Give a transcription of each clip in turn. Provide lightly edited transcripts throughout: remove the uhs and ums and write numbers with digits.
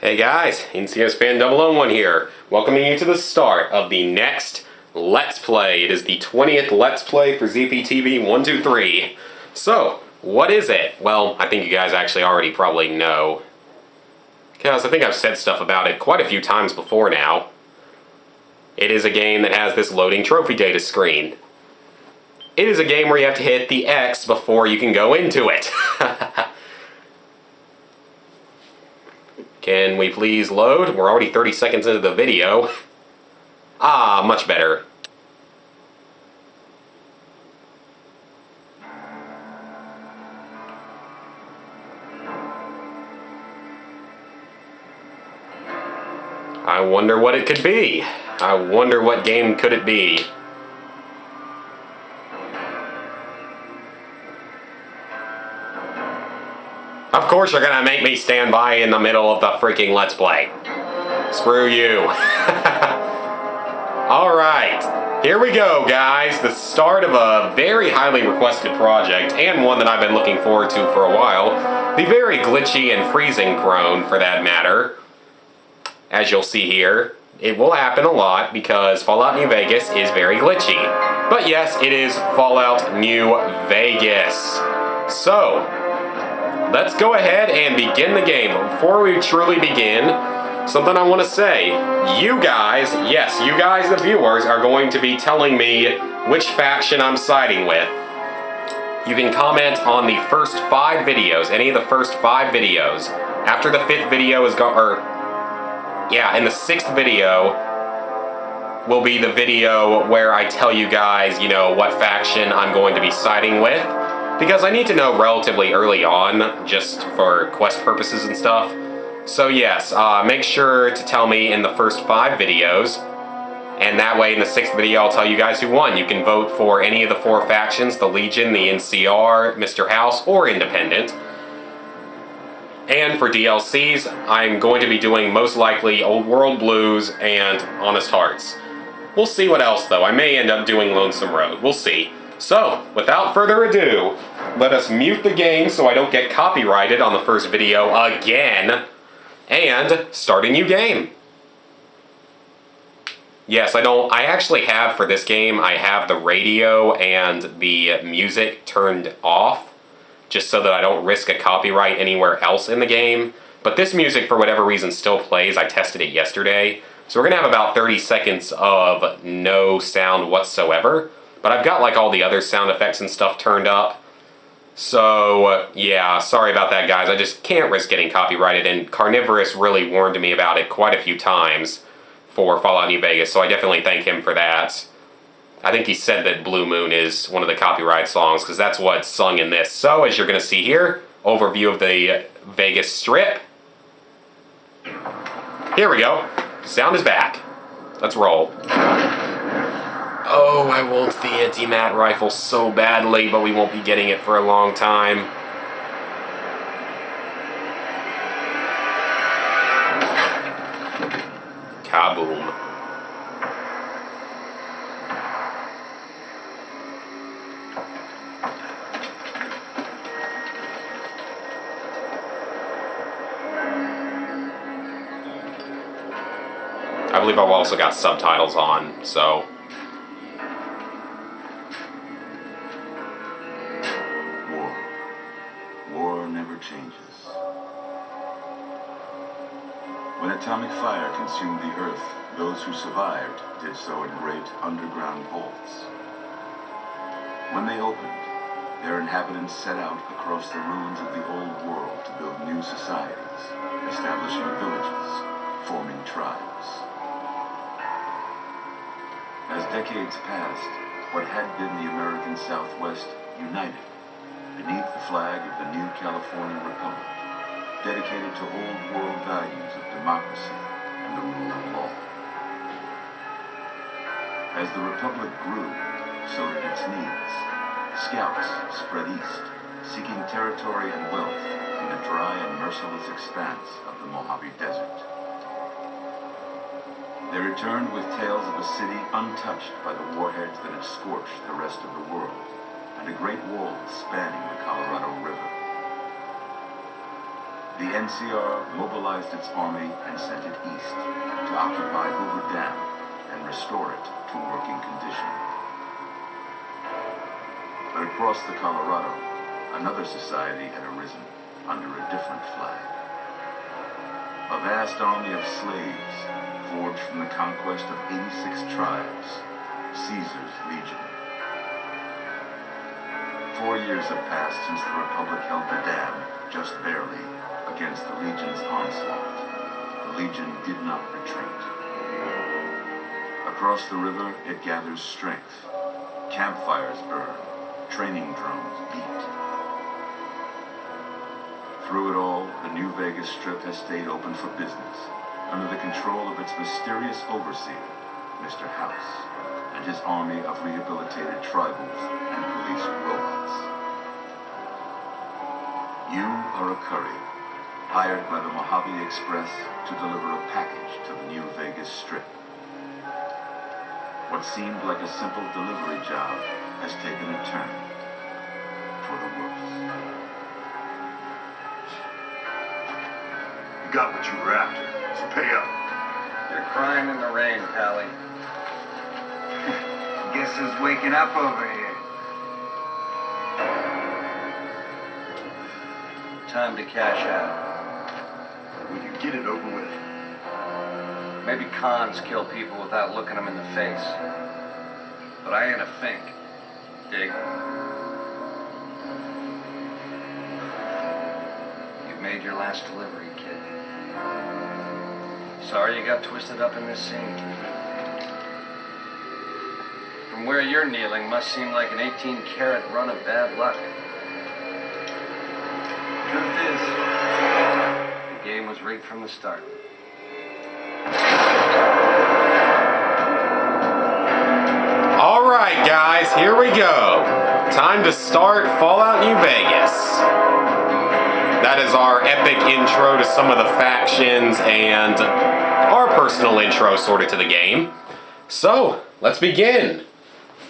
Hey guys, NCS Fan 001 here, welcoming you to the start of the next Let's Play. It is the 20th Let's Play for ZPTV 123. So, what is it? Well, I think you guys actually already probably know, because I think I've said stuff about it quite a few times before now. It is a game that has this loading trophy data screen. It is a game where you have to hit the X before you can go into it. Can we please load? We're already 30 seconds into the video. Ah, much better. I wonder what it could be. I wonder what game could it be. Of course you're gonna make me stand by in the middle of the freaking Let's Play. Screw you. Alright, here we go, guys. The start of a very highly requested project, and one that I've been looking forward to for a while. The very glitchy and freezing prone, for that matter. As you'll see here, it will happen a lot because Fallout New Vegas is very glitchy. But yes, it is Fallout New Vegas. So, let's go ahead and begin the game. Before we truly begin, something I want to say. You guys, yes, you guys, the viewers, are going to be telling me which faction I'm siding with. You can comment on the first 5 videos, any of the first 5 videos. After the 5th video is gone, and the 6th video will be the video where I tell you guys, what faction I'm going to be siding with. Because I need to know relatively early on, just for quest purposes and stuff. So yes, make sure to tell me in the first 5 videos, and that way in the 6th video I'll tell you guys who won. You can vote for any of the 4 factions, the Legion, the NCR, Mr. House, or Independent. And for DLCs, I'm going to be doing most likely Old World Blues and Honest Hearts. We'll see what else though. I may end up doing Lonesome Road. We'll see. So, without further ado, let us mute the game so I don't get copyrighted on the first video again, and start a new game. Yes, I actually have, for this game, I have the radio and the music turned off, just so that I don't risk a copyright anywhere else in the game. But this music, for whatever reason, still plays. I tested it yesterday. So we're going to have about 30 seconds of no sound whatsoever. But I've got like all the other sound effects and stuff turned up. So, yeah, sorry about that, guys. I just can't risk getting copyrighted, and Carnivorous really warned me about it quite a few times for Fallout New Vegas, so I definitely thank him for that. I think he said that Blue Moon is one of the copyright songs, because that's what's sung in this. So, as you're going to see here, overview of the Vegas Strip. Here we go. Sound is back. Let's roll. Oh, I want the anti-mat rifle so badly, but we won't be getting it for a long time. Kaboom. I believe I've also got subtitles on, so... War never changes. When atomic fire consumed the earth, those who survived did so in great underground vaults. When they opened, their inhabitants set out across the ruins of the old world to build new societies, establishing villages, forming tribes. As decades passed, what had been the American Southwest united beneath the flag of the new California Republic, dedicated to old world values of democracy and the rule of law. As the Republic grew, so did its needs. Scouts spread east, seeking territory and wealth in the dry and merciless expanse of the Mojave Desert. They returned with tales of a city untouched by the warheads that had scorched the rest of the world, and a great wall spanning the Colorado River. the NCR mobilized its army and sent it east to occupy Hoover Dam and restore it to working condition. But across the Colorado, another society had arisen under a different flag. A vast army of slaves forged from the conquest of 86 tribes, Caesar's Legion. 4 years have passed since the Republic held the dam, just barely, against the Legion's onslaught. The Legion did not retreat. Across the river, it gathers strength. Campfires burn. Training drums beat. Through it all, the New Vegas Strip has stayed open for business, under the control of its mysterious overseer, Mr. House, and his army of rehabilitated tribals and police robots. You are a courier, hired by the Mojave Express to deliver a package to the New Vegas Strip. What seemed like a simple delivery job has taken a turn for the worse. You got what you were after, so pay up. You're crying in the rain, Pally. Guess who's waking up over here? Time to cash out. Will you get it over with? Maybe cons kill people without looking them in the face. But I ain't a fink. Dig? You've made your last delivery, kid. Sorry you got twisted up in this scene. From where you're kneeling must seem like an 18-carat run of bad luck. Truth is, The game was rigged from the start. All right, guys, here we go. Time to start Fallout New Vegas. That is our epic intro to some of the factions and our personal intro sort of to the game. So, let's begin.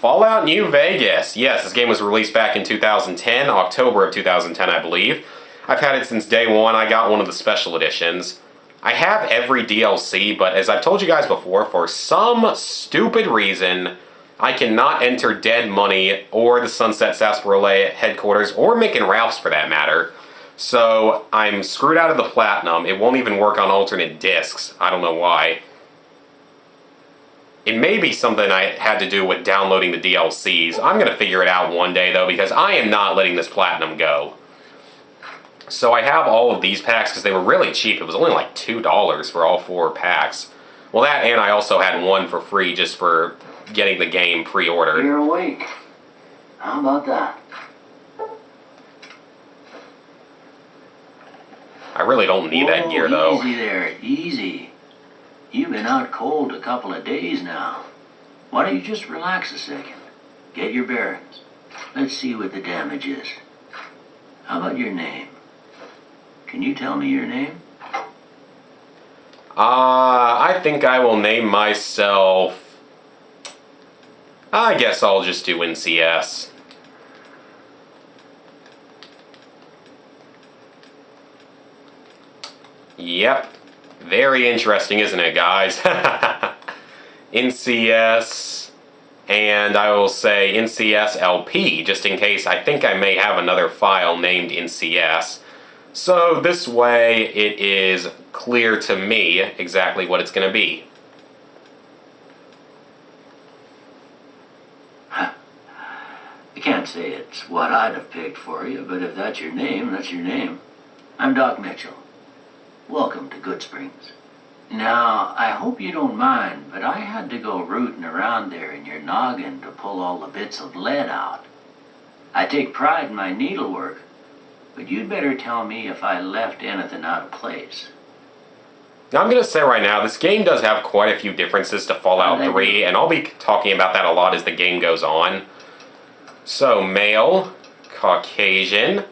Fallout New Vegas. Yes, this game was released back in 2010, October of 2010, I believe. I've had it since day one. I got one of the special editions. I have every DLC, but as I've told you guys before, for some stupid reason, I cannot enter Dead Money or the Sunset Sarsaparilla headquarters, or Mick and Ralph's for that matter. So I'm screwed out of the Platinum. It won't even work on alternate discs. I don't know why. It may be something I had to do with downloading the DLCs. I'm going to figure it out one day, though, because I am not letting this Platinum go. So I have all of these packs because they were really cheap. It was only like $2 for all 4 packs. Well, that, and I also had one for free just for getting the game pre-ordered. You're awake. How about that? I really don't need that gear, though. Easy there, easy. You've been out cold a couple of days now. Why don't you just relax a second? Get your bearings. Let's see what the damage is. How about your name? Can you tell me your name? I think I will name myself... I guess I'll just do NCS. Yep. Very interesting, isn't it, guys? NCS, and I will say NCS LP, just in case I think I may have another file named NCS. So this way it is clear to me exactly what it's going to be. I can't say it's what I'd have picked for you, but if that's your name, that's your name. I'm Doc Mitchell. Welcome to Goodsprings. Now, I hope you don't mind, but I had to go rooting around there in your noggin to pull all the bits of lead out. I take pride in my needlework, but you'd better tell me if I left anything out of place. Now, I'm going to say right now, this game does have quite a few differences to Fallout 3, and I'll be talking about that a lot as the game goes on. So, male, Caucasian.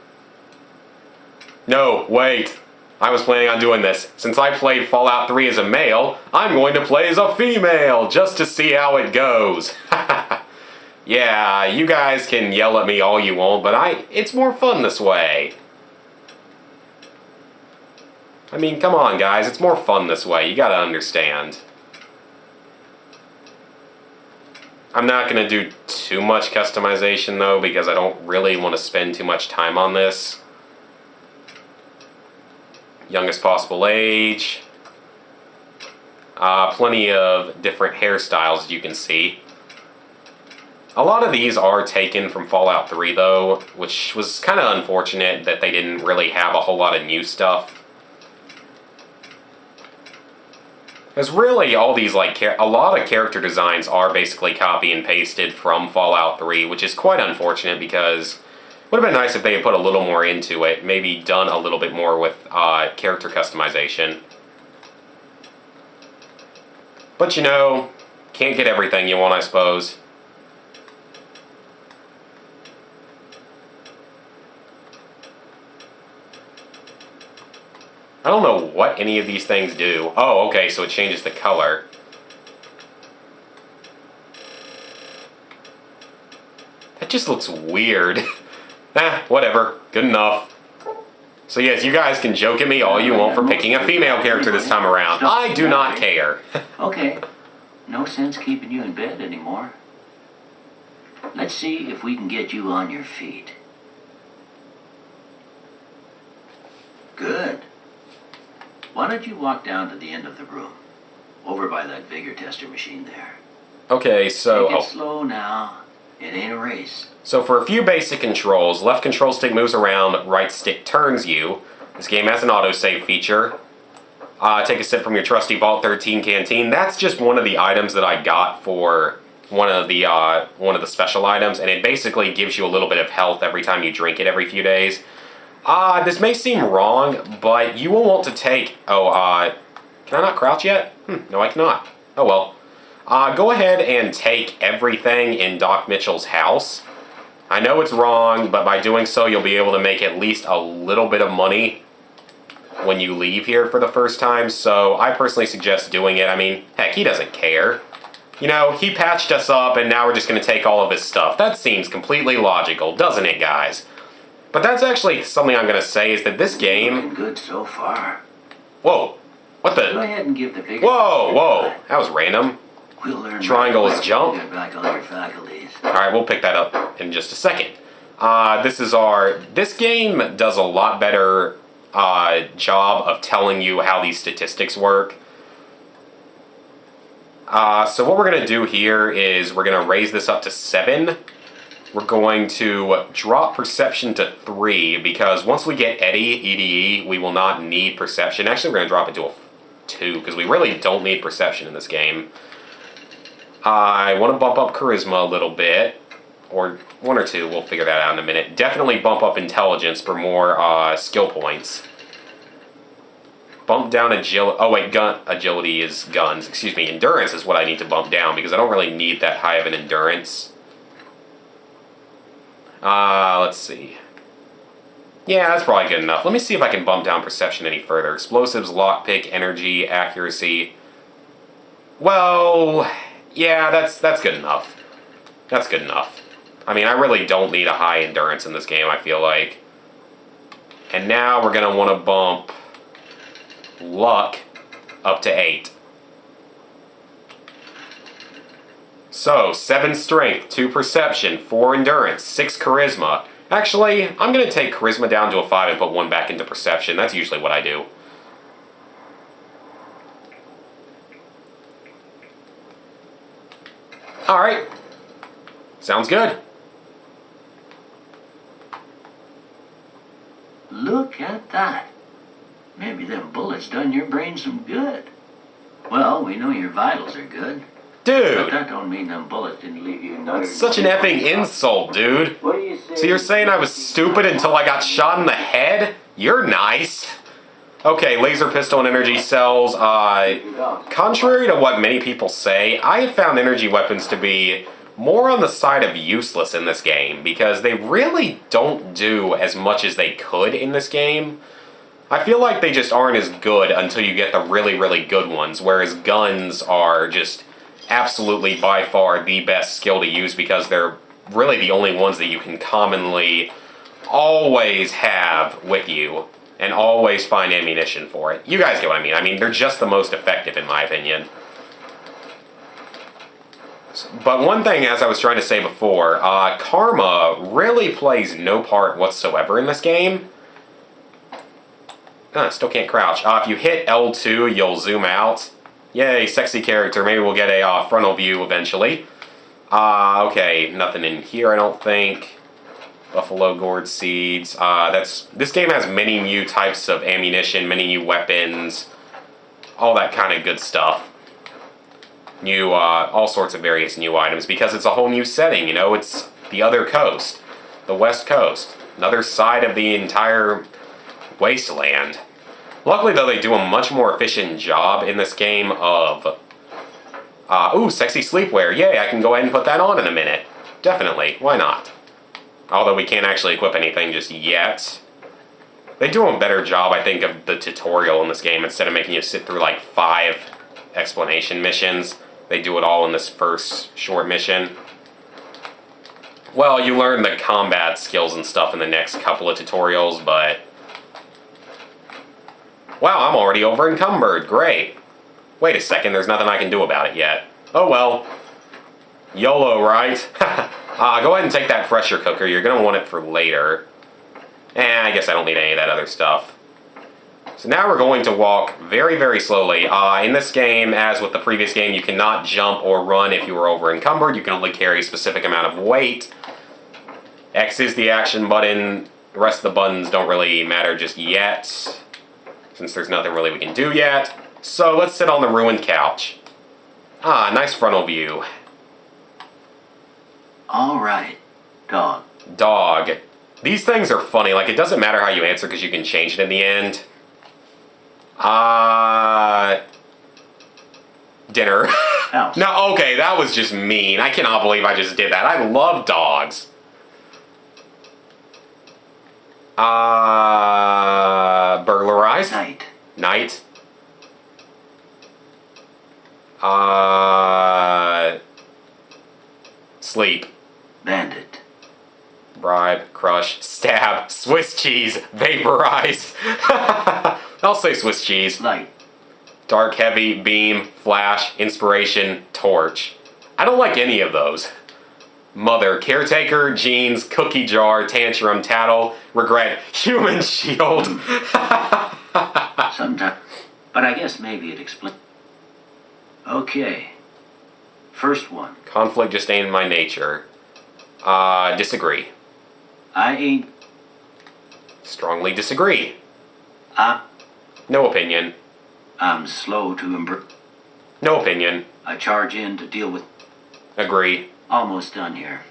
No, wait. I was planning on doing this. Since I played Fallout 3 as a male, I'm going to play as a female, just to see how it goes. Yeah, you guys can yell at me all you want, but it's more fun this way. I mean, come on, guys. It's more fun this way. You gotta understand. I'm not gonna do too much customization, though, because I don't really want to spend too much time on this. Youngest possible age. Plenty of different hairstyles, as you can see. A lot of these are taken from Fallout 3, though, which was kind of unfortunate that they didn't really have a whole lot of new stuff. Because really, all these, like, a lot of character designs are basically copy and pasted from Fallout 3, which is quite unfortunate because it would have been nice if they had put a little more into it, maybe done a little bit more with character customization. But you know, can't get everything you want, I suppose. I don't know what any of these things do. Oh, okay, so it changes the color. That just looks weird. Whatever. Good enough. So yes, you guys can joke at me all you want for picking a female character this time around. I do not care. Okay. No sense keeping you in bed anymore. Let's see if we can get you on your feet. Good. Why don't you walk down to the end of the room? Over by that vigor tester machine there. Okay, so... Take it slow now. It ain't a race. So for a few basic controls, left control stick moves around, right stick turns you. This game has an autosave feature. Take a sip from your trusty Vault 13 canteen. That's just one of the items that I got for one of the special items, and it basically gives you a little bit of health every time you drink it every few days. This may seem wrong, but you will want to take... can I not crouch yet? No, I cannot. Oh well. Go ahead and take everything in Doc Mitchell's house. I know it's wrong, but by doing so, you'll be able to make at least a little bit of money when you leave here for the first time, so I personally suggest doing it. I mean, heck, he doesn't care. You know, he patched us up, and now we're just going to take all of his stuff. That seems completely logical, doesn't it, guys? But that's actually something I'm going to say, is that this game... Looking good so far. Whoa. What the... Go ahead and give the big... Whoa. That was random. We'll learn Triangle is jump. Get back all your faculties. Alright, we'll pick that up in just a second. This game does a lot better job of telling you how these statistics work. So what we're going to do here is we're going to raise this up to 7. We're going to drop perception to 3, because once we get EDE, we will not need perception. Actually, we're going to drop it to a 2, because we really don't need perception in this game. I want to bump up charisma a little bit, or 1 or 2, we'll figure that out in a minute. Definitely bump up intelligence for more skill points. Bump down agility. Oh wait, agility is guns. Excuse me, endurance is what I need to bump down, because I don't really need that high of an endurance. Let's see. Yeah, that's probably good enough. Let me see if I can bump down perception any further. Explosives, lockpick, energy, accuracy. Well, yeah, that's good enough. That's good enough. I mean, I really don't need a high endurance in this game, I feel like. And now we're going to want to bump luck up to 8. So, 7 strength, 2 perception, 4 endurance, 6 charisma. Actually, I'm going to take charisma down to a 5 and put 1 back into perception. That's usually what I do. Alright. Sounds good. Look at that. Maybe them bullets done your brain some good. Well, we know your vitals are good. But Dude! that don't mean them bullets didn't leave you nuts. That's such an effing insult, dude. What do you say? So you're saying I was stupid until I got shot in the head? You're nice. Okay, laser pistol and energy cells. Contrary to what many people say, I have found energy weapons to be more on the side of useless in this game, because they really don't do as much as they could in this game. I feel like they just aren't as good until you get the really, really good ones, whereas guns are just absolutely by far the best skill to use, because they're really the only ones that you can commonly always have with you. and always find ammunition for it. You guys get what I mean. I mean, they're just the most effective in my opinion. But one thing, as I was trying to say before, Karma really plays no part whatsoever in this game. Still can't crouch. If you hit L2, you'll zoom out. Yay, sexy character. Maybe we'll get a frontal view eventually. Okay, nothing in here, I don't think. Buffalo gourd seeds. This game has many new types of ammunition, many new weapons, all that kind of good stuff. New, all sorts of various new items, because it's a whole new setting, you know, it's the other coast, the West Coast, another side of the entire wasteland. Luckily, though, they do a much more efficient job in this game of, ooh, sexy sleepwear, yay, I can go ahead and put that on in a minute. Definitely, why not? Although we can't actually equip anything just yet. They do a better job, I think, of the tutorial in this game, instead of making you sit through like 5 explanation missions. They do it all in this first short mission. Well, you learn the combat skills and stuff in the next couple of tutorials, but... Wow, I'm already over encumbered. Great. Wait a second, there's nothing I can do about it yet. Oh well. YOLO, right? Go ahead and take that pressure cooker. You're going to want it for later. I guess I don't need any of that other stuff. So now we're going to walk very, very slowly. In this game, as with the previous game, you cannot jump or run if you are over encumbered. You can only carry a specific amount of weight. X is the action button. The rest of the buttons don't really matter just yet, since there's nothing really we can do yet. So let's sit on the ruined couch. Nice frontal view. All right, dog. Dog. These things are funny. Like, it doesn't matter how you answer because you can change it in the end. Dinner. House. No, okay, that was just mean. I cannot believe I just did that. I love dogs. Burglarize. Night. Night. Sleep. Bandit. Bribe, crush, stab, Swiss cheese, vaporize. I'll say Swiss cheese. Light. Dark, heavy, beam, flash, inspiration, torch. I don't like any of those. Mother, caretaker, jeans, cookie jar, tantrum, tattle, regret, human shield. Sometimes. But I guess maybe it explains. Okay. First one. Conflict just ain't in my nature. Disagree. I ain't. Strongly disagree. No opinion. I'm slow to embrace. No opinion. I charge in to deal with. Agree. Almost done here.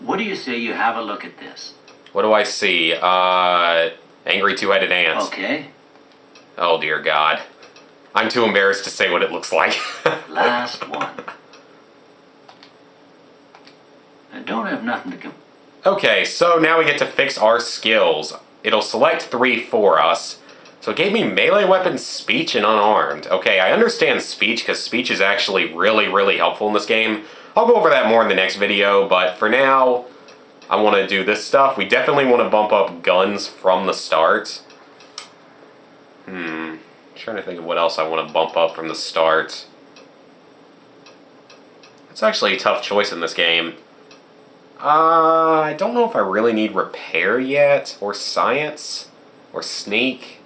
What do you say you have a look at this? What do I see? Angry two-headed ants. Okay. Oh dear God. I'm too embarrassed to say what it looks like. Last one. I don't have nothing to Okay, so now we get to fix our skills. It'll select 3 for us. So it gave me melee weapons, speech, and unarmed. Okay, I understand speech, because speech is actually really, really helpful in this game. I'll go over that more in the next video, but for now, I want to do this stuff. We definitely want to bump up guns from the start. Trying to think of what else I want to bump up from the start. It's actually a tough choice in this game. I don't know if I really need repair yet, or science, or sneak.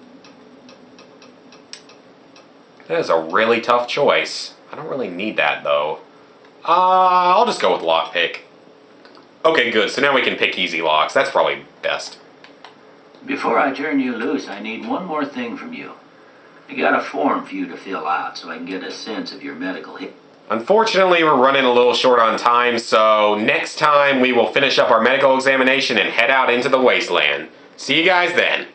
That is a really tough choice. I don't really need that though. I'll just go with lockpick. Okay, good. So now we can pick easy locks. That's probably best. Before I turn you loose, I need one more thing from you. I got a form for you to fill out so I can get a sense of your medical history. Unfortunately, we're running a little short on time, so next time we will finish up our medical examination and head out into the wasteland. See you guys then.